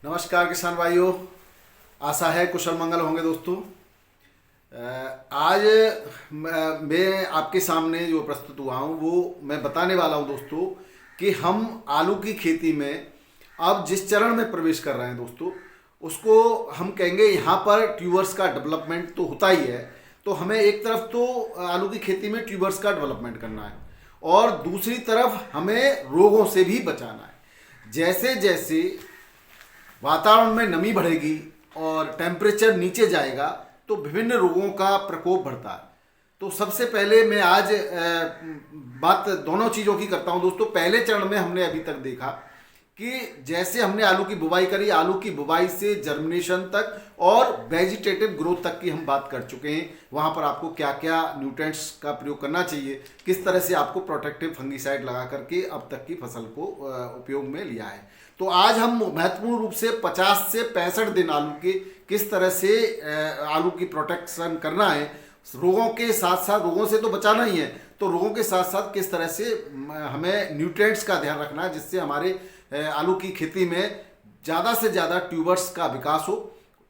नमस्कार किसान भाइयों, आशा है कुशल मंगल होंगे दोस्तों। आज मैं आपके सामने जो प्रस्तुत हुआ हूँ वो मैं बताने वाला हूँ दोस्तों कि हम आलू की खेती में अब जिस चरण में प्रवेश कर रहे हैं दोस्तों, उसको हम कहेंगे यहाँ पर ट्यूबर्स का डेवलपमेंट तो होता ही है। तो हमें एक तरफ तो आलू की खेती में ट्यूबर्स का डेवलपमेंट करना है और दूसरी तरफ हमें रोगों से भी बचाना है। जैसे जैसे वातावरण में नमी बढ़ेगी और टेम्परेचर नीचे जाएगा तो विभिन्न रोगों का प्रकोप बढ़ता है। तो सबसे पहले मैं आज बात दोनों चीज़ों की करता हूं दोस्तों। पहले चरण में हमने अभी तक देखा कि जैसे हमने आलू की बुवाई करी, आलू की बुवाई से जर्मिनेशन तक और वेजिटेटिव ग्रोथ तक की हम बात कर चुके हैं। वहाँ पर आपको क्या क्या न्यूट्रिएंट्स का प्रयोग करना चाहिए, किस तरह से आपको प्रोटेक्टिव फंगीसाइड लगा करके अब तक की फसल को उपयोग में लिया है। तो आज हम महत्वपूर्ण रूप से 50 से 65 दिन आलू के किस तरह से आलू की प्रोटेक्शन करना है, रोगों के साथ साथ, रोगों से तो बचाना ही है, तो रोगों के साथ साथ किस तरह से हमें न्यूट्रिएंट्स का ध्यान रखना है जिससे हमारे आलू की खेती में ज़्यादा से ज़्यादा ट्यूबर्स का विकास हो,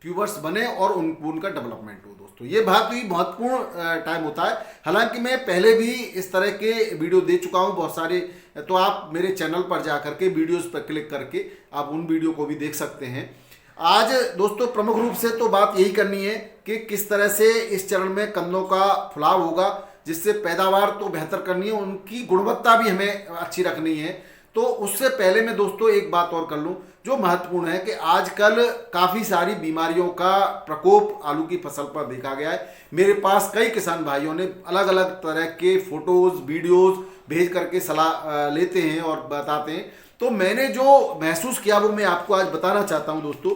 ट्यूबर्स बने और उनका डेवलपमेंट हो दोस्तों। ये बहुत ही महत्वपूर्ण टाइम होता है। हालांकि मैं पहले भी इस तरह के वीडियो दे चुका हूँ बहुत सारे, तो आप मेरे चैनल पर जा करके वीडियोस पर क्लिक करके आप उन वीडियो को भी देख सकते हैं। आज दोस्तों प्रमुख रूप से तो बात यही करनी है कि किस तरह से इस चरण में कंदों का फुलाव होगा, जिससे पैदावार तो बेहतर करनी है, उनकी गुणवत्ता भी हमें अच्छी रखनी है। तो उससे पहले मैं दोस्तों एक बात और कर लूँ जो महत्वपूर्ण है कि आजकल काफ़ी सारी बीमारियों का प्रकोप आलू की फसल पर देखा गया है। मेरे पास कई किसान भाइयों ने अलग अलग तरह के फोटोज़ वीडियोज़ भेज करके सलाह लेते हैं और बताते हैं। तो मैंने जो महसूस किया वो मैं आपको आज बताना चाहता हूं दोस्तों।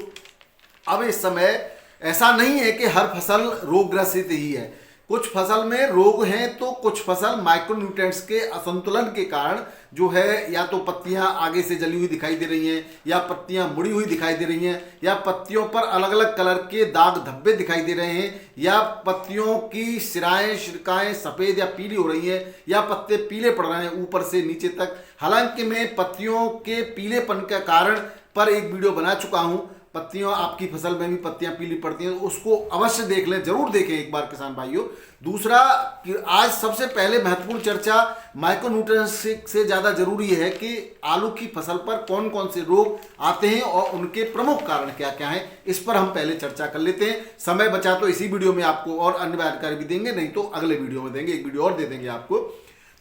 अब इस समय ऐसा नहीं है कि हर फसल रोगग्रसित ही है। कुछ फसल में रोग हैं तो कुछ फसल माइक्रोन्यूट्रिएंट्स के असंतुलन के कारण जो है, या तो पत्तियां आगे से जली हुई दिखाई दे रही हैं, या पत्तियां मुड़ी हुई दिखाई दे रही हैं, या पत्तियों पर अलग अलग कलर के दाग धब्बे दिखाई दे रहे हैं, या पत्तियों की सिराएं शिरकाएं सफ़ेद या पीली हो रही हैं, या पत्ते पीले पड़ रहे हैं ऊपर से नीचे तक। हालांकि मैं पत्तियों के पीलेपन के कारण पर एक वीडियो बना चुका हूं। पत्तियों, आपकी फसल में भी पत्तियां पीली पड़ती हैं, उसको अवश्य देख लें, जरूर देखें एक बार किसान भाइयों। दूसरा कि आज सबसे पहले महत्वपूर्ण चर्चा माइक्रोन्यूट्रिएंट्स से ज़्यादा जरूरी है कि आलू की फसल पर कौन कौन से रोग आते हैं और उनके प्रमुख कारण क्या क्या हैं, इस पर हम पहले चर्चा कर लेते हैं। समय बचा तो इसी वीडियो में आपको और अन्य जानकारी भी देंगे, नहीं तो अगले वीडियो में देंगे, एक वीडियो और दे देंगे आपको।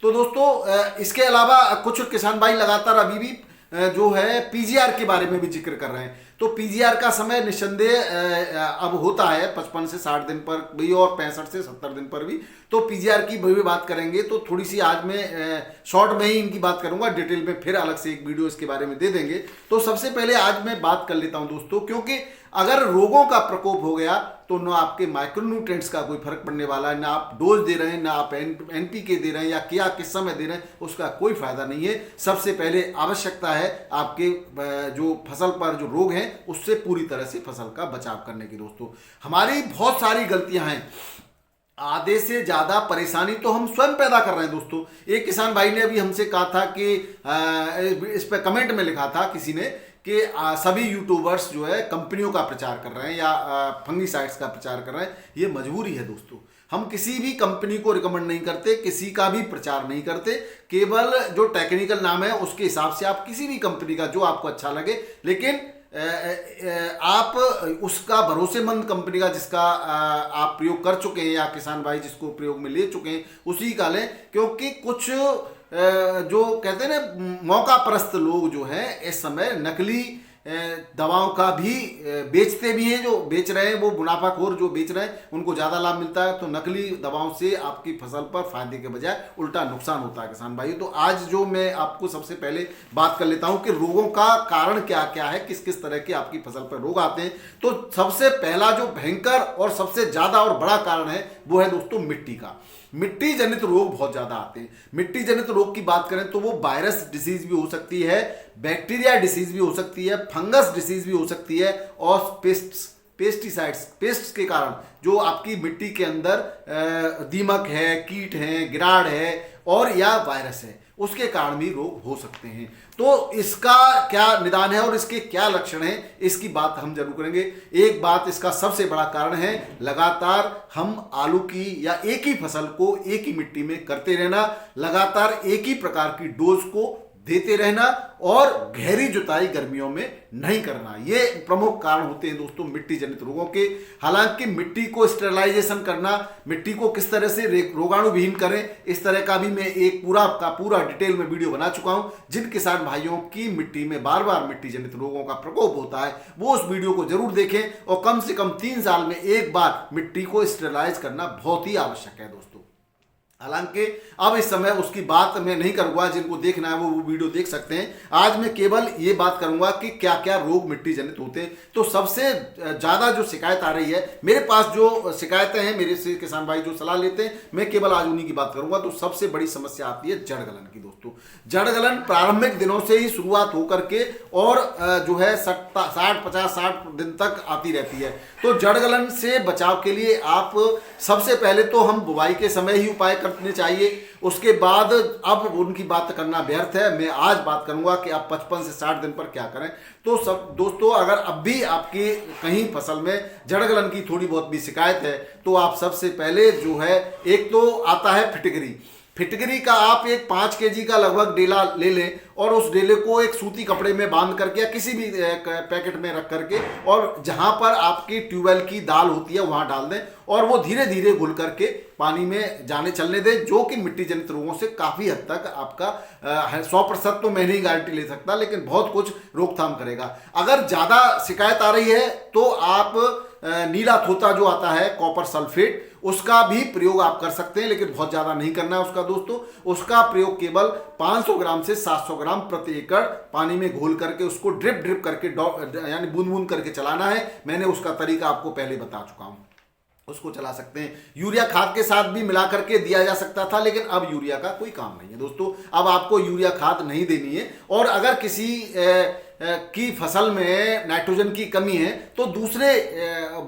तो दोस्तों इसके अलावा कुछ किसान भाई लगातार अभी भी जो है पीजीआर के बारे में भी जिक्र कर रहे हैं। तो पीजीआर का समय निस्संदेह अब होता है 55 से 60 दिन पर भी और 65 से 70 दिन पर भी। तो पीजीआर की भी बात करेंगे। तो थोड़ी सी आज मैं शॉर्ट में ही इनकी बात करूंगा, डिटेल में फिर अलग से एक वीडियो इसके बारे में दे देंगे। तो सबसे पहले आज मैं बात कर लेता हूं दोस्तों, क्योंकि अगर रोगों का प्रकोप हो गया तो ना आपके माइक्रोन्यूट्रिएंट्स का कोई फर्क पड़ने वाला है, ना आप डोज दे रहे हैं, ना आप एनपीके दे रहे हैं, या क्या किस समय दे रहे हैं, उसका कोई फायदा नहीं है। सबसे पहले आवश्यकता है आपके जो फसल पर जो रोग हैं उससे पूरी तरह से फसल का बचाव करने की। दोस्तों हमारी बहुत सारी गलतियां हैं, आधे से ज्यादा परेशानी तो हम स्वयं पैदा कर रहे हैं दोस्तों। एक किसान भाई ने अभी हमसे कहा था कि इस पे कमेंट में लिखा था किसी ने कि सभी यूट्यूबर्स जो है कंपनियों का प्रचार कर रहे हैं या फंगीसाइड्स का प्रचार कर रहे हैं। ये मजबूरी है दोस्तों, हम किसी भी कंपनी को रिकमेंड नहीं करते, किसी का भी प्रचार नहीं करते। केवल जो टेक्निकल नाम है उसके हिसाब से आप किसी भी कंपनी का जो आपको अच्छा लगे, लेकिन आप उसका भरोसेमंद कंपनी का जिसका आप प्रयोग कर चुके हैं या किसान भाई जिसको प्रयोग में ले चुके हैं उसी का लें। क्योंकि कुछ जो कहते हैं ना मौका परस्त लोग जो हैं इस समय नकली दवाओं का भी बेचते भी हैं। जो बेच रहे हैं वो मुनाफाखोर जो बेच रहे हैं उनको ज़्यादा लाभ मिलता है। तो नकली दवाओं से आपकी फसल पर फायदे के बजाय उल्टा नुकसान होता है किसान भाई। तो आज जो मैं आपको सबसे पहले बात कर लेता हूं कि रोगों का कारण क्या क्या है, किस किस तरह के आपकी फसल पर रोग आते हैं। तो सबसे पहला जो भयंकर और सबसे ज़्यादा और बड़ा कारण है वो है दोस्तों मिट्टी का। मिट्टी जनित रोग बहुत ज्यादा आते हैं। मिट्टी जनित रोग की बात करें तो वो वायरस डिसीज भी हो सकती है, बैक्टीरिया डिसीज भी हो सकती है, फंगस डिसीज भी हो सकती है, और पेस्टिसाइड्स, पेस्ट्स के कारण जो आपकी मिट्टी के अंदर दीमक है, कीट है, गिराड़ है और या वायरस है, उसके कारण भी रोग हो सकते हैं। तो इसका क्या निदान है और इसके क्या लक्षण हैं, इसकी बात हम जरूर करेंगे। एक बात, इसका सबसे बड़ा कारण है लगातार हम आलू की या एक ही फसल को एक ही मिट्टी में करते रहना, लगातार एक ही प्रकार की डोज को देते रहना और गहरी जुताई गर्मियों में नहीं करना। ये प्रमुख कारण होते हैं दोस्तों मिट्टी जनित रोगों के। हालांकि मिट्टी को स्टेरलाइजेशन करना, मिट्टी को किस तरह से रोगाणु विहीन करें, इस तरह का भी मैं एक पूरा का पूरा डिटेल में वीडियो बना चुका हूं। जिन किसान भाइयों की मिट्टी में बार बार मिट्टी जनित रोगों का प्रकोप होता है वो उस वीडियो को जरूर देखें और कम से कम 3 साल में एक बार मिट्टी को स्टेरलाइज करना बहुत ही आवश्यक है दोस्तों। हालांकि अब इस समय उसकी बात मैं नहीं करूंगा, जिनको देखना है वो वीडियो देख सकते हैं। आज मैं केवल ये बात करूंगा कि क्या क्या रोग मिट्टी जनित होते हैं। तो सबसे ज़्यादा जो शिकायत आ रही है मेरे पास, जो शिकायतें हैं मेरे से किसान भाई जो सलाह लेते हैं, मैं केवल आज उन्हीं की बात करूंगा। तो सबसे बड़ी समस्या आती है जड़ गलन की दोस्तों। जड़ गलन प्रारंभिक दिनों से ही शुरुआत होकर के और जो है 60 दिन तक आती रहती है। तो जड़ गलन से बचाव के लिए आप सबसे पहले तो हम बुवाई के समय ही उपाय करने चाहिए। उसके बाद अब उनकी बात करना व्यर्थ है, मैं आज बात करूंगा कि आप 55 से 60 दिन पर क्या करें। तो सब दोस्तों, अगर अब भी आपकी कहीं फसल में जड़ गलन की थोड़ी बहुत भी शिकायत है तो आप सबसे पहले जो है, एक तो आता है फिटकरी। फिटकरी का आप एक 5 kg का लगभग डेला ले लें और उस डेले को एक सूती कपड़े में बांध करके या किसी भी पैकेट में रख करके और जहां पर आपकी ट्यूबवेल की दाल होती है वहां डाल दें और वो धीरे धीरे घुल करके पानी में जाने चलने दें, जो कि मिट्टी जनित रोगों से काफ़ी हद तक आपका 100% तो मैं नहीं गारंटी ले सकता, लेकिन बहुत कुछ रोकथाम करेगा। अगर ज़्यादा शिकायत आ रही है तो आप नीला थोता जो आता है कॉपर सल्फेट, उसका भी प्रयोग आप कर सकते हैं, लेकिन बहुत ज़्यादा नहीं करना है उसका दोस्तों। उसका प्रयोग केवल 500 ग्राम से 700 ग्राम प्रति एकड़ पानी में घोल करके उसको ड्रिप करके यानी बूंद बूंद करके चलाना है। मैंने उसका तरीका आपको पहले बता चुका हूं, उसको चला सकते हैं। यूरिया खाद के साथ भी मिला करके दिया जा सकता था, लेकिन अब यूरिया का कोई काम नहीं है दोस्तों। अब आपको यूरिया खाद नहीं देनी है। और अगर किसी की फसल में नाइट्रोजन की कमी है तो दूसरे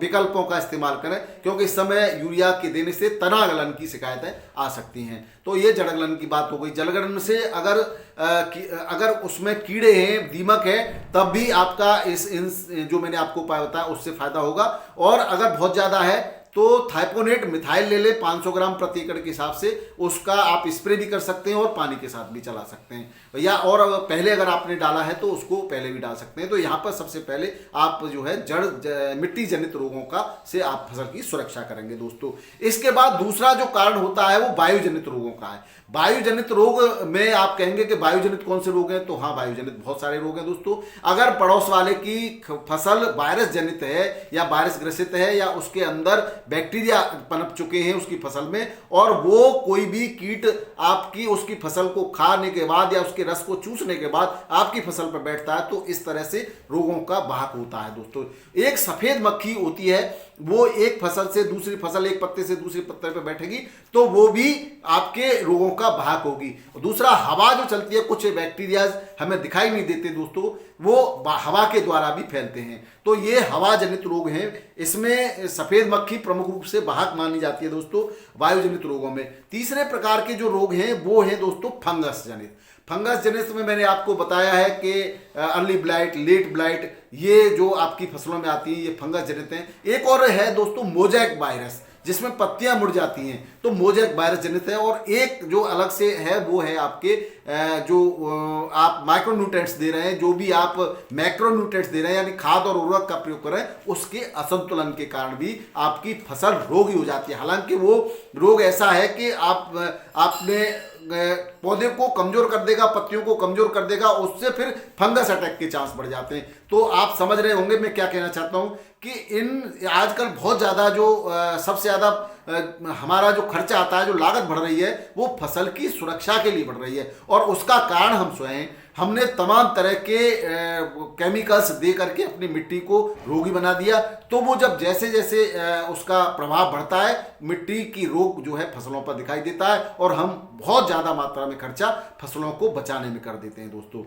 विकल्पों का इस्तेमाल करें, क्योंकि इस समय यूरिया के देने से तना गलन की शिकायतें आ सकती हैं। तो ये जड़ गलन की बात हो गई। जड़ गलन से अगर उसमें कीड़े हैं, दीमक है, तब भी आपका इन जो मैंने आपको उपाय बताया उससे फायदा होगा। और अगर बहुत ज़्यादा है तो थाइपोनेट मिथाइल ले ले 500 ग्राम प्रति एकड़ के हिसाब से, उसका आप स्प्रे भी कर सकते हैं और पानी के साथ भी चला सकते हैं। या और पहले अगर आपने डाला है तो उसको पहले भी डाल सकते हैं। तो यहाँ पर सबसे पहले आप जो है मिट्टी जनित रोगों का से आप फसल की सुरक्षा करेंगे दोस्तों। इसके बाद दूसरा जो कारण होता है वो वायु जनित रोगों का है। वायु जनित रोग में आप कहेंगे कि वायु जनित कौन से रोग हैं, तो हाँ, वायु जनित बहुत सारे रोग हैं दोस्तों। अगर पड़ोस वाले की फसल वायरस जनित है या वायरस ग्रसित है या उसके अंदर बैक्टीरिया पनप चुके हैं उसकी फसल में और वो कोई भी कीट आपकी उसकी फसल को खाने के बाद या उसके रस को चूसने के बाद आपकी फसल पर बैठता है, तो इस तरह से रोगों का वाहक होता है दोस्तों। एक सफेद मक्खी होती है, वो एक फसल से दूसरी फसल, एक पत्ते से दूसरे पत्ते पर बैठेगी तो वो भी आपके रोगों का वाहक होगी। दूसरा, हवा जो चलती है, कुछ बैक्टीरिया हमें दिखाई नहीं देते दोस्तों, वो हवा के द्वारा भी फैलते हैं। तो ये हवा जनित रोग हैं। इसमें सफेद मक्खी प्रमुख रूप से वाहक मानी जाती है दोस्तों वायु जनित रोगों में। तीसरे प्रकार के जो रोग हैं वो हैं दोस्तों फंगस जनित। फंगस जनित में मैंने आपको बताया है कि अर्ली ब्लाइट, लेट ब्लाइट, ये जो आपकी फसलों में आती है ये फंगस जनित हैं। एक और है दोस्तों मोजैक वायरस, जिसमें पत्तियां मुड़ जाती हैं, तो मोजैक वायरस जनित है। और एक जो अलग से है वो है आपके जो आप माइक्रोन्यूट्रिएंट्स दे रहे हैं, जो भी आप मैक्रोन्यूट्रिएंट्स दे रहे हैं, यानी खाद और उर्वरक का प्रयोग कर रहे हैं, उसके असंतुलन के कारण भी आपकी फसल रोगी हो जाती है। हालांकि वो रोग ऐसा है कि आपने पौधे को कमजोर कर देगा, पत्तियों को कमजोर कर देगा, उससे फिर फंगस अटैक के चांस बढ़ जाते हैं। तो आप समझ रहे होंगे मैं क्या कहना चाहता हूं कि इन आजकल बहुत ज़्यादा जो सबसे ज़्यादा हमारा जो खर्चा आता है, जो लागत बढ़ रही है, वो फसल की सुरक्षा के लिए बढ़ रही है। और उसका कारण हम स्वयं, हमने तमाम तरह के केमिकल्स दे करके अपनी मिट्टी को रोगी बना दिया। तो वो जब जैसे जैसे उसका प्रभाव बढ़ता है, मिट्टी की रोग जो है फसलों पर दिखाई देता है और हम बहुत ज़्यादा मात्रा में खर्चा फसलों को बचाने में कर देते हैं दोस्तों।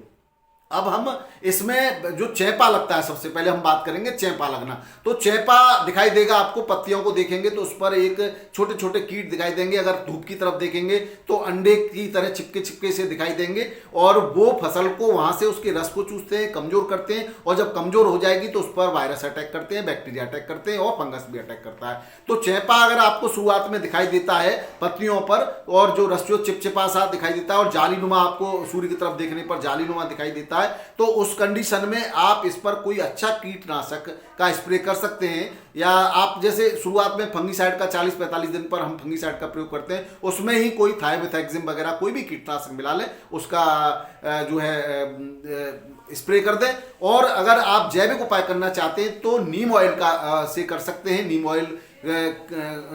अब हम इसमें जो चेपा लगता है, सबसे पहले हम बात करेंगे चेपा लगना। तो चेपा दिखाई देगा आपको, पत्तियों को देखेंगे तो उस पर एक छोटे छोटे कीट दिखाई देंगे। अगर धूप की तरफ देखेंगे तो अंडे की तरह चिपके चिपके से दिखाई देंगे, और वो फसल को वहां से उसके रस को चूसते हैं, कमजोर करते हैं, और जब कमजोर हो जाएगी तो उस पर वायरस अटैक करते हैं, बैक्टीरिया अटैक करते हैं, और फंगस भी अटैक करता है। तो चेपा अगर आपको शुरुआत में दिखाई देता है पत्तियों पर, और जो रस्सियों चिपचिपा सा दिखाई देता है, और जालीनुमा आपको सूर्य की तरफ देखने पर जालीनुमा दिखाई देता है, तो उस कंडीशन में आप इस पर कोई अच्छा कीटनाशक का स्प्रे कर सकते हैं। या आप जैसे शुरुआत में फंगीसाइड का 40-45 दिन पर हम फंगीसाइड का प्रयोग करते हैं, उसमें ही कोई थायोमेथाक्सिम वगैरह कोई भी कीटनाशक मिला लें, उसका जो है स्प्रे कर दें। और अगर आप जैविक उपाय करना चाहते हैं तो नीम ऑयल का से कर सकते हैं। नीम ऑयल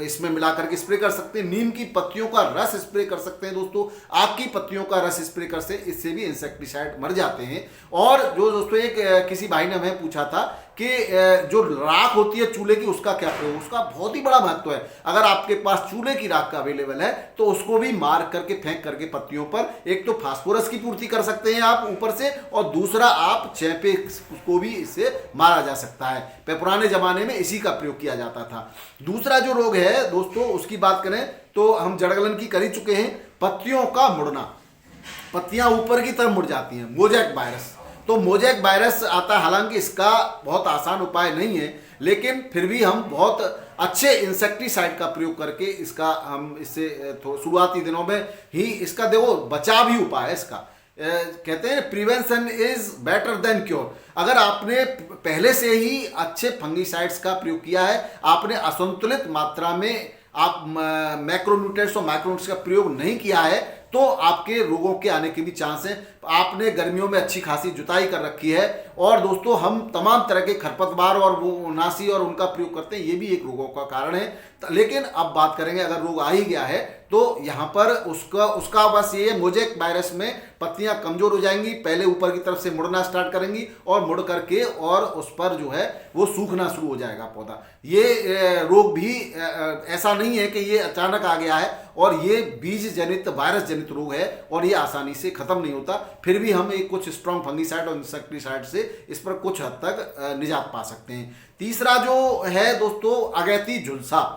इसमें मिला करके स्प्रे कर सकते हैं। नीम की पत्तियों का रस स्प्रे कर सकते हैं दोस्तों। आग की पत्तियों का रस स्प्रे कर से इससे भी इंसेक्टिसाइड मर जाते हैं। और जो दोस्तों एक किसी भाई ने हमें पूछा था कि जो राख होती है चूल्हे की, उसका क्या प्रयोग, उसका बहुत ही बड़ा महत्व है। अगर आपके पास चूल्हे की राख का अवेलेबल है तो उसको भी मार करके फेंक करके पत्तियों पर एक तो फास्फोरस की पूर्ति कर सकते हैं आप ऊपर से, और दूसरा आप चेपे को भी इससे मारा जा सकता है। पुराने जमाने में इसी का प्रयोग किया जाता था। दूसरा जो रोग है दोस्तों उसकी बात करें तो हम जड़गलन की कर ही चुके हैं। पत्तियों का मुड़ना, पत्तियां ऊपर की तरफ मुड़ जाती हैं, मोजैक वायरस। तो मोजैक वायरस आता है, हालांकि इसका बहुत आसान उपाय नहीं है, लेकिन फिर भी हम बहुत अच्छे इंसेक्टिसाइड का प्रयोग करके इसका हम इससे शुरुआती दिनों में ही इसका देखो बचाव ही उपाय है इसका। कहते हैं prevention is better than cure. अगर आपने पहले से ही अच्छे फंगीसाइड्स का प्रयोग किया है, आपने असंतुलित मात्रा में आप मैक्रोन्यूट्रिएंट्स और माइक्रोन्यूट्रिएंट्स का प्रयोग नहीं किया है, तो आपके रोगों के आने के भी चांस हैं। आपने गर्मियों में अच्छी खासी जुताई कर रखी है, और दोस्तों हम तमाम तरह के खरपतवार और वो नासी और उनका प्रयोग करते हैं, ये भी एक रोगों का कारण है। लेकिन अब बात करेंगे, अगर रोग आ ही गया है तो यहाँ पर उसका बस ये है, मोजैक वायरस में पत्तियां कमजोर हो जाएंगी, पहले ऊपर की तरफ से मुड़ना स्टार्ट करेंगी, और मुड़ करके और उस पर जो है वो सूखना शुरू हो जाएगा पौधा। ये रोग भी ऐसा नहीं है कि ये अचानक आ गया है, और ये बीज जनित वायरस जनित रोग है, और ये आसानी से खत्म नहीं होता। फिर भी हम एक कुछ स्ट्रॉन्ग फंगीसाइड और इंसेक्टिसाइड से इस पर कुछ हद तक निजात पा सकते हैं। तीसरा जो है दोस्तों अगैती झुलसा,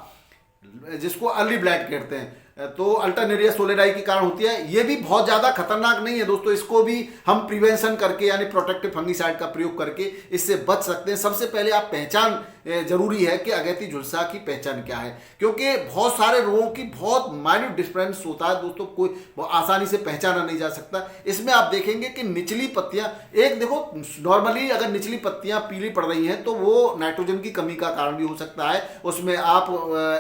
जिसको अर्ली ब्लाइट कहते हैं, तो अल्टरनेरिया सोलेराई के कारण होती है। ये भी बहुत ज़्यादा खतरनाक नहीं है दोस्तों, इसको भी हम प्रिवेंशन करके यानी प्रोटेक्टिव फंगीसाइड का प्रयोग करके इससे बच सकते हैं। सबसे पहले आप पहचान जरूरी है कि अगैती झुलसा की पहचान क्या है, क्योंकि बहुत सारे रोगों की बहुत माइन्यूट डिफरेंस होता है दोस्तों, कोई आसानी से पहचाना नहीं जा सकता। इसमें आप देखेंगे कि निचली पत्तियां, एक देखो नॉर्मली अगर निचली पत्तियां पीली पड़ रही हैं तो वो नाइट्रोजन की कमी का कारण भी हो सकता है। उसमें आप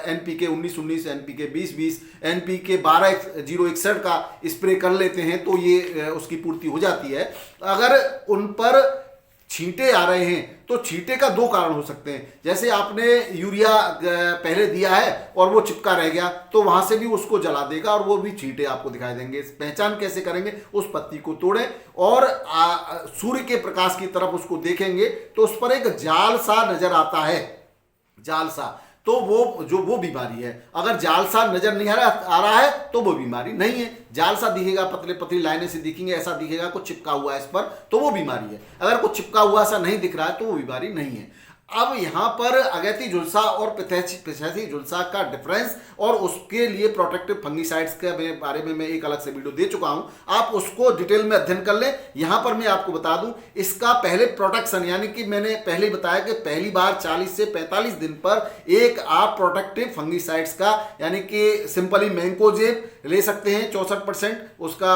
NPK 19-19, NPK 20-20, NPK 12-061 का स्प्रे कर लेते हैं तो ये उसकी पूर्ति हो जाती है। अगर उन पर छींटे आ रहे हैं तो छींटे का दो कारण हो सकते हैं, जैसे आपने यूरिया पहले दिया है और वो चिपका रह गया तो वहां से भी उसको जला देगा और वो भी छींटे आपको दिखाई देंगे। पहचान कैसे करेंगे, उस पत्ती को तोड़ें और सूर्य के प्रकाश की तरफ उसको देखेंगे तो उस पर एक जाल सा नजर आता है, जाल सा, तो वो बीमारी है। अगर जाल सा नजर नहीं आ रहा है तो वो बीमारी नहीं है। जाल सा दिखेगा, पतले पतली लाइनें से दिखेंगे, ऐसा दिखेगा कुछ चिपका हुआ है इस पर, तो वो बीमारी है। अगर कुछ चिपका हुआ सा नहीं दिख रहा है तो वो बीमारी नहीं है। अब यहाँ पर अगैती झुलसा और पिथैसी झुलसा का डिफरेंस और उसके लिए प्रोटेक्टिव फंगीसाइड्स के बारे में मैं एक अलग से वीडियो दे चुका हूँ, आप उसको डिटेल में अध्ययन कर लें। यहाँ पर मैं आपको बता दूं इसका पहले प्रोटेक्शन, यानी कि मैंने पहले बताया कि पहली बार 40 से 45 दिन पर एक आप प्रोटेक्टिव फंगीसाइड्स का यानी कि सिंपली मैंकोजेब ले सकते हैं 64% उसका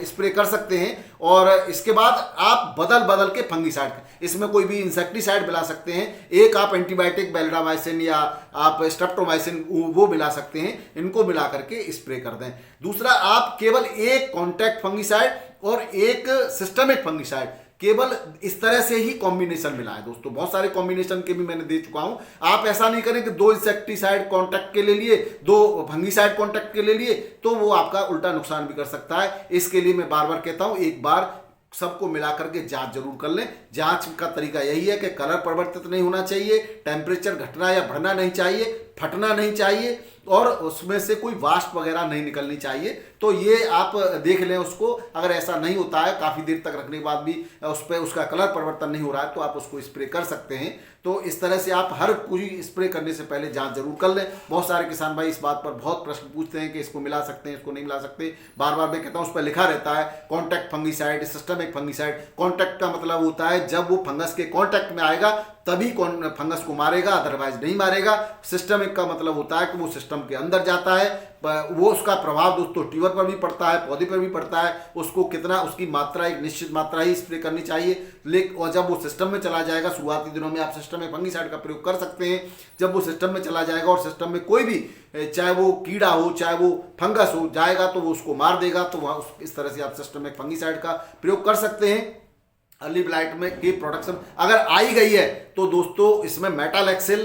स्प्रे कर सकते हैं, और इसके बाद आप बदल बदल के फंगीसाइड, इसमें कोई भी इंसेक्टिसाइड मिला सकते हैं। एक आप एंटीबायोटिक बेल्डामाइसिन या आप स्ट्रेप्टोमाइसिन वो मिला सकते हैं, इनको मिला करके स्प्रे कर दें। दूसरा, आप केवल एक कॉन्टैक्ट फंगीसाइड और एक सिस्टमिक फंगीसाइड, केवल इस तरह से ही कॉम्बिनेशन मिला है दोस्तों। बहुत सारे कॉम्बिनेशन के भी मैंने दे चुका हूं। आप ऐसा नहीं करें कि 2 इंसेक्टिसाइड कॉन्टैक्ट के ले लिए, 2 फंगीसाइड कॉन्टैक्ट के ले लिए, तो वो आपका उल्टा नुकसान भी कर सकता है। इसके लिए मैं बार बार कहता हूं, एक बार सबको मिला करके जांच जरूर कर लें। जांच का तरीका यही है कि कलर परिवर्तित नहीं होना चाहिए, टेम्परेचर घटना या बढ़ना नहीं चाहिए, फटना नहीं चाहिए, और उसमें से कोई वाष्प वगैरह नहीं निकलनी चाहिए। तो ये आप देख लें उसको। अगर ऐसा नहीं होता है, काफ़ी देर तक रखने के बाद भी उस पर उसका कलर परिवर्तन नहीं हो रहा है, तो आप उसको स्प्रे कर सकते हैं। तो इस तरह से आप हर कोई स्प्रे करने से पहले जांच जरूर कर लें। बहुत सारे किसान भाई इस बात पर बहुत प्रश्न पूछते हैं कि इसको मिला सकते हैं, इसको नहीं मिला सकते। बार बार मैं कहता हूं, उस पर लिखा रहता है contact fungicide, systemic fungicide. Contact का मतलब होता है जब वो फंगस के कॉन्टैक्ट में आएगा तभी फंगस को मारेगा, अदरवाइज नहीं मारेगा। सिस्टमिक का मतलब होता है कि वो सिस्टम के अंदर जाता है, वो उसका प्रभाव दोस्तों ट्यूबर पर भी पड़ता है, पौधे पर भी पड़ता है। उसको कितना, उसकी मात्रा एक निश्चित मात्रा ही स्प्रे करनी चाहिए। लेकिन और जब वो सिस्टम में चला जाएगा, शुरुआती दिनों में आप सिस्टम में फंगीसाइड का प्रयोग कर सकते हैं। जब वो सिस्टम में चला जाएगा और सिस्टम में कोई भी, चाहे वो कीड़ा हो चाहे वो फंगस हो, जाएगा तो वो उसको मार देगा। तो वहाँ इस तरह से आप सिस्टम में फंगीसाइड का प्रयोग कर सकते हैं। अर्ली ब्लाइट में की प्रोडक्शन अगर आई गई है तो दोस्तों इसमें मेटालेक्सिल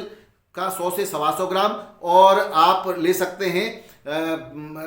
का 100 से 125 ग्राम, और आप ले सकते हैं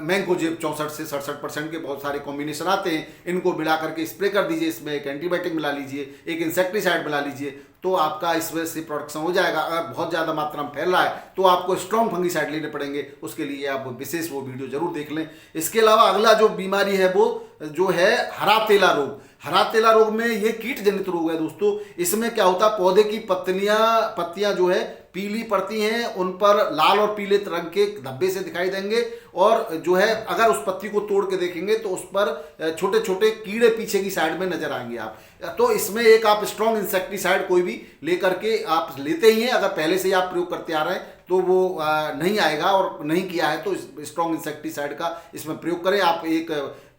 मैंकोजेब 64 से 67% के बहुत सारे कॉम्बिनेशन आते हैं। इनको मिला करके स्प्रे कर दीजिए। इसमें एक एंटीबायोटिक मिला लीजिए, एक इंसेक्टिसाइड मिला लीजिए, तो आपका इस वजह से प्रोडक्शन हो जाएगा। अगर बहुत ज़्यादा मात्रा में फैल रहा है तो आपको स्ट्रॉन्ग फंगीसाइड लेने पड़ेंगे। उसके लिए आप विशेष वो वीडियो जरूर देख लें। इसके अलावा अगला जो बीमारी है वो जो है हरा तेला रोग। हरा तेला रोग में ये कीट जनित रोग है दोस्तों। इसमें क्या होता है, पौधे की पत्तियां जो है पीली पड़ती हैं, उन पर लाल और पीले रंग के धब्बे से दिखाई देंगे, और जो है अगर उस पत्ती को तोड़ के देखेंगे तो उस पर छोटे छोटे कीड़े पीछे की साइड में नजर आएंगे आप। तो इसमें एक आप स्ट्रॉन्ग इंसेक्टिसाइड कोई भी लेकर के आप लेते ही हैं। अगर पहले से ही आप प्रयोग करते आ रहे हैं तो वो नहीं आएगा, और नहीं किया है तो स्ट्रॉन्ग इंसेक्टिसाइड का इसमें प्रयोग करें। आप एक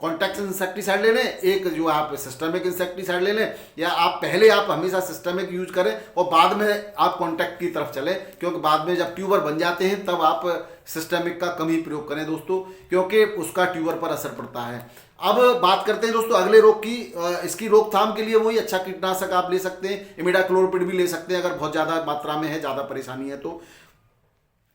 कॉन्टैक्ट इंसेक्टिसाइड ले लें, एक जो आप सिस्टमिक इंसेक्टिसाइड ले लें, या आप पहले आप हमेशा सिस्टमिक यूज करें और बाद में आप कॉन्टैक्ट की तरफ चलें, क्योंकि बाद में जब ट्यूबर बन जाते हैं तब आप सिस्टमिक का कम ही प्रयोग करें दोस्तों, क्योंकि उसका ट्यूबर पर असर पड़ता है। अब बात करते हैं दोस्तों अगले रोग की। इसकी रोकथाम के लिए वही अच्छा कीटनाशक आप ले सकते हैं, इमिडाक्लोप्रिड भी ले सकते हैं अगर बहुत ज़्यादा मात्रा में है, ज़्यादा परेशानी है तो।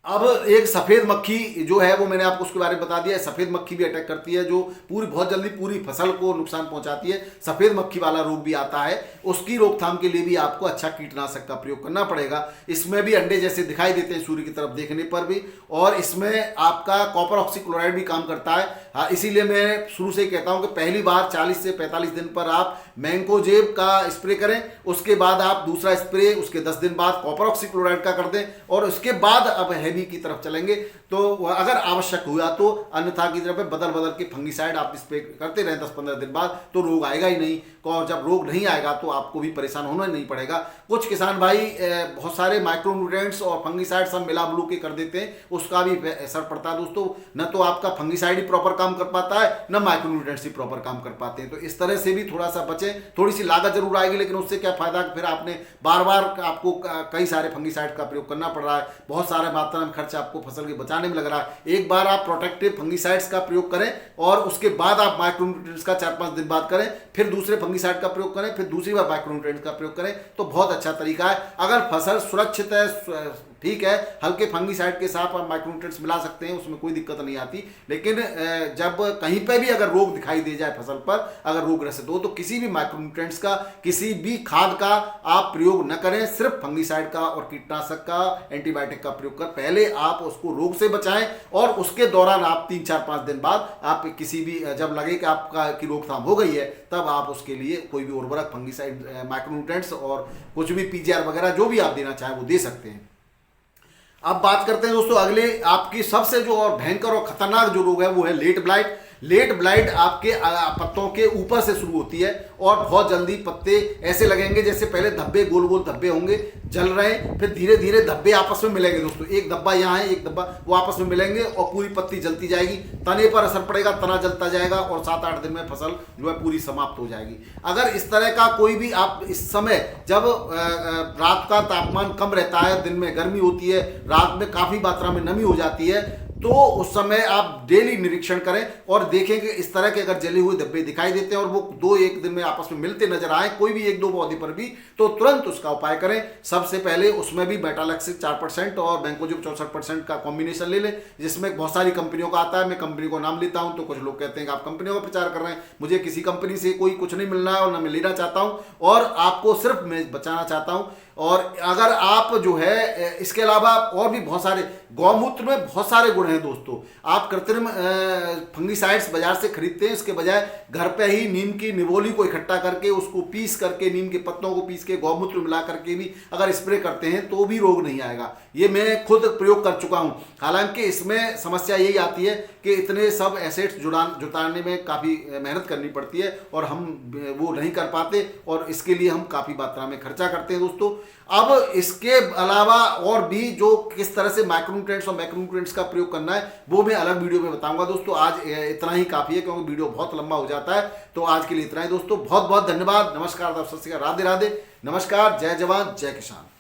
अब एक सफ़ेद मक्खी जो है वो मैंने आपको उसके बारे में बता दिया है। सफ़ेद मक्खी भी अटैक करती है, जो बहुत जल्दी पूरी फसल को नुकसान पहुंचाती है। सफ़ेद मक्खी वाला रोग भी आता है, उसकी रोकथाम के लिए भी आपको अच्छा कीटनाशक का प्रयोग करना पड़ेगा। इसमें भी अंडे जैसे दिखाई देते हैं सूर्य की तरफ देखने पर भी, और इसमें आपका कॉपर ऑक्सीक्लोराइड भी काम करता है। हाँ, इसीलिए मैं शुरू से ही कहता हूँ कि पहली बार 40 से 45 दिन पर आप मैंकोजेब का स्प्रे करें, उसके बाद आप दूसरा स्प्रे उसके 10 दिन बाद कॉपर ऑक्सीक्लोराइड का कर दें, और उसके बाद अब की तरफ चलेंगे। तो अगर आवश्यक हुआ तो अन्यथा की तरफ बदल बदल के फंगीसाइड आप स्प्रे करते रहें 10-15 दिन बाद, तो रोग आएगा ही नहीं। और जब रोग नहीं आएगा तो आपको भी परेशान होना नहीं पड़ेगा। कुछ किसान भाई बहुत सारे माइक्रोन्यूट्रिएंट्स और फंगीसाइड सब मिला मिलू के कर देते हैं, उसका भी असर पड़ता है दोस्तों। न तो आपका फंगीसाइड ही प्रॉपर काम कर पाता है, न माइक्रोन्यूट्रिएंट्स ही प्रॉपर काम कर पाते हैं। तो इस तरह से भी थोड़ा सा बचें। थोड़ी सी लागत जरूर आएगी, लेकिन उससे क्या फायदा, फिर आपने बार बार आपको कई सारे फंगीसाइड का प्रयोग करना पड़ रहा है, बहुत सारे मात्रा में खर्च आपको फसल के बचाने में लग रहा है। एक बार आप प्रोटेक्टिव फंगीसाइड्स का प्रयोग करें और उसके बाद आप माइक्रोन्यूट्रिएंट्स का 4-5 दिन बाद करें, फिर दूसरे फंगीसाइड का प्रयोग करें, फिर दूसरी बार माइक्रोन्यूट्रिएंट्स का प्रयोग करें, तो बहुत अच्छा तरीका है। अगर फसल सुरक्षित है, ठीक है, हल्के फंगीसाइड के साथ आप माइक्रोन्यूट्रिएंट्स मिला सकते हैं, उसमें कोई दिक्कत नहीं आती। लेकिन जब कहीं पे भी अगर रोग दिखाई दे जाए फसल पर, अगर रोग ग्रसित हो, तो किसी भी माइक्रोन्यूट्रिएंट्स का, किसी भी खाद का आप प्रयोग न करें। सिर्फ फंगीसाइड का और कीटनाशक का, एंटीबायोटिक का प्रयोग कर पहले आप उसको रोग से बचाएं, और उसके दौरान आप 3-4-5 दिन बाद आप किसी भी, जब लगे कि आपका की रोकथाम हो गई है, तब आप उसके लिए कोई भी उर्वरक, फंगीसाइड, माइक्रोन्यूट्रिएंट्स और कुछ भी पीजीआर वगैरह जो भी आप देना चाहें वो दे सकते हैं। अब बात करते हैं दोस्तों अगले, आपकी सबसे जो और भयंकर और खतरनाक जो रोग है वो है लेट ब्लाइट। लेट ब्लाइट आपके पत्तों के ऊपर से शुरू होती है, और बहुत जल्दी पत्ते ऐसे लगेंगे जैसे पहले धब्बे, गोल गोल धब्बे होंगे जल रहे हैं, फिर धीरे धीरे धब्बे आपस में मिलेंगे दोस्तों। एक धब्बा यहाँ है, एक धब्बा, वो आपस में मिलेंगे और पूरी पत्ती जलती जाएगी। तने पर असर पड़ेगा, तना जलता जाएगा, और 7-8 दिन में फसल जो है पूरी समाप्त हो जाएगी। अगर इस तरह का कोई भी, आप इस समय जब रात का तापमान कम रहता है, दिन में गर्मी होती है, रात में काफी मात्रा में नमी हो जाती है, तो उस समय आप डेली निरीक्षण करें और देखें कि इस तरह के अगर जले हुए धब्बे दिखाई देते हैं और वो 2-1 दिन में आपस में मिलते नजर आए, कोई भी 1-2 पौधे पर भी, तो तुरंत उसका उपाय करें। सबसे पहले उसमें भी मेटालेक्सिल 4% और मैंकोजेब 64% का कॉम्बिनेशन ले लें, जिसमें बहुत सारी कंपनियों का आता है। मैं कंपनी को नाम लेता हूं तो कुछ लोग कहते हैं कि आप कंपनियों का प्रचार कर रहे हैं। मुझे किसी कंपनी से कोई कुछ नहीं मिलना है और ना मैं लेना चाहता हूं, और आपको सिर्फ मैं बचाना चाहता हूं। और अगर आप जो है इसके अलावा और भी बहुत सारे, गौमूत्र में बहुत सारे गुण हैं हैं दोस्तों। आप कृत्रिम फंगिसाइड्स बाजार से खरीदते हैं, इसके बजाय घर पे ही नीम की निबोली को इकट्ठा करके उसको पीस करके, नीम के पत्तों को पीस के गौमूत्र मिला करके भी अगर स्प्रे करते हैं तो भी रोग नहीं आएगा। ये मैं खुद प्रयोग कर चुका हूँ। हालांकि इसमें समस्या यही आती है कि इतने सब एसेट्स जुटाने में काफ़ी मेहनत करनी पड़ती है और हम वो नहीं कर पाते, और इसके लिए हम काफ़ी मात्रा में खर्चा करते हैं दोस्तों। अब इसके अलावा और भी जो किस तरह से माइक्रोन्यूट्रिएंट्स और मैक्रोन्यूट्रिएंट्स का प्रयोग करना है वो मैं अलग वीडियो में बताऊंगा दोस्तों। आज इतना ही काफ़ी है क्योंकि वीडियो बहुत लंबा हो जाता है। तो आज के लिए इतना ही दोस्तों, बहुत बहुत धन्यवाद, नमस्कार, राधे राधे, नमस्कार, जय जवान जय किसान।